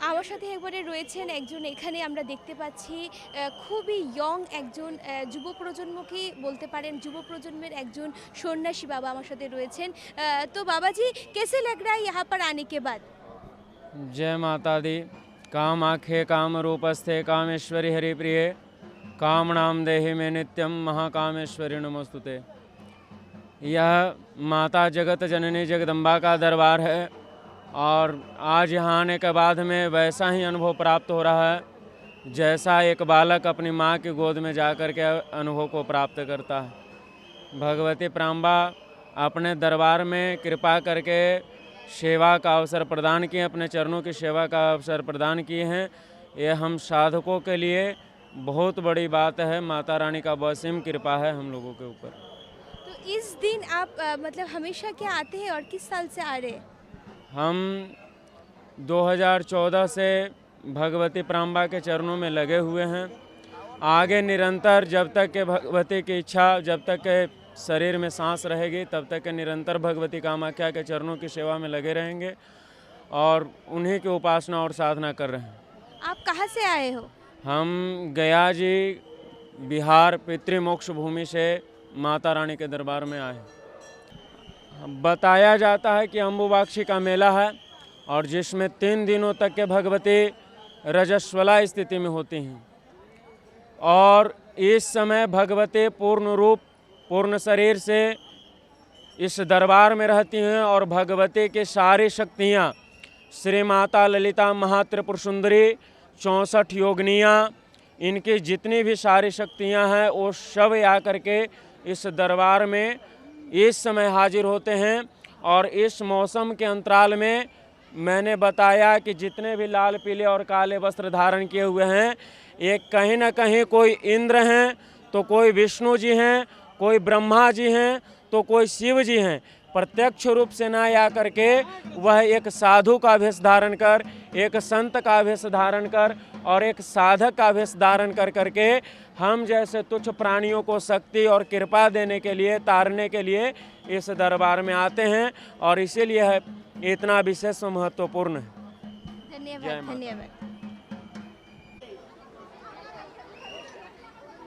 আমার সাথে একবারে রয়েছেন একজন, এখানে আমরা দেখতে পাচ্ছি খুবই ইয়ং একজন যুব প্রজন্মকে বলতে পারেন, যুব প্রজন্মের একজন সন্ন্যাসী বাবা আমার সাথে রয়েছেন। তো বাবাজি, कैसे लग रहा है यहाँ पर आने के बाद? जय माता दी। काम आखे काम रूपस्थे कामेश्वरी हरिप्रिये काम नाम देहि में नित्यम महाकामेश्वरी नमस्तुते। यह माता जगत जननी जगदम्बा का दरबार है और आज यहाँ आने के बाद में वैसा ही अनुभव प्राप्त हो रहा है जैसा एक बालक अपनी माँ की गोद में जाकर के अनुभव को प्राप्त करता है। भगवती प्राम्बा अपने दरबार में कृपा करके सेवा का अवसर प्रदान किए, अपने चरणों की सेवा का अवसर प्रदान किए हैं। ये हम साधकों के लिए बहुत बड़ी बात है। माता रानी का बसीम कृपा है हम लोगों के ऊपर। तो इस दिन आप मतलब हमेशा क्या आते हैं और किस साल से आ रहे हैं? हम 2014 से भगवती प्राम्बा के चरणों में लगे हुए हैं। आगे निरंतर जब तक के भगवती की इच्छा, जब तक के शरीर में सांस रहेगी, तब तक के निरंतर भगवती कामाख्या के चरणों की सेवा में लगे रहेंगे और उन्हीं की उपासना और साधना कर रहे हैं। आप कहाँ से आए हो? हम गया जी बिहार पितृमोक्ष भूमि से माता रानी के दरबार में आए हैं। बताया जाता है कि अम्बुबाक्षी का मेला है और जिसमें 3 दिनों तक के भगवती रजस्वला स्थिति में होती हैं और इस समय भगवती पूर्ण रूप पूर्ण शरीर से इस दरबार में रहती हैं और भगवती की सारी शक्तियाँ, श्री माता ललिता महात्रिपुर सुंदरी, 64 योगिनियाँ, इनकी जितनी भी सारी शक्तियाँ हैं वो सब आकर के इस दरबार में इस समय हाजिर होते हैं। और इस मौसम के अंतराल में मैंने बताया कि जितने भी लाल पीले और काले वस्त्र धारण किए हुए हैं, ये कहीं ना कहीं कोई इंद्र हैं, तो कोई विष्णु जी हैं, कोई ब्रह्मा जी हैं, तो कोई शिव जी हैं। प्रत्यक्ष रूप से ना आ करके वह एक साधु का वेश धारण कर, एक संत का वेश धारण कर और एक साधक का वेश धारण कर करके हम जैसे तुच्छ प्राणियों को शक्ति और कृपा देने के लिए, तारने के लिए इस दरबार में आते हैं और इसीलिए है इतना विशेष महत्वपूर्ण है। धन्यवाद, धन्यवाद।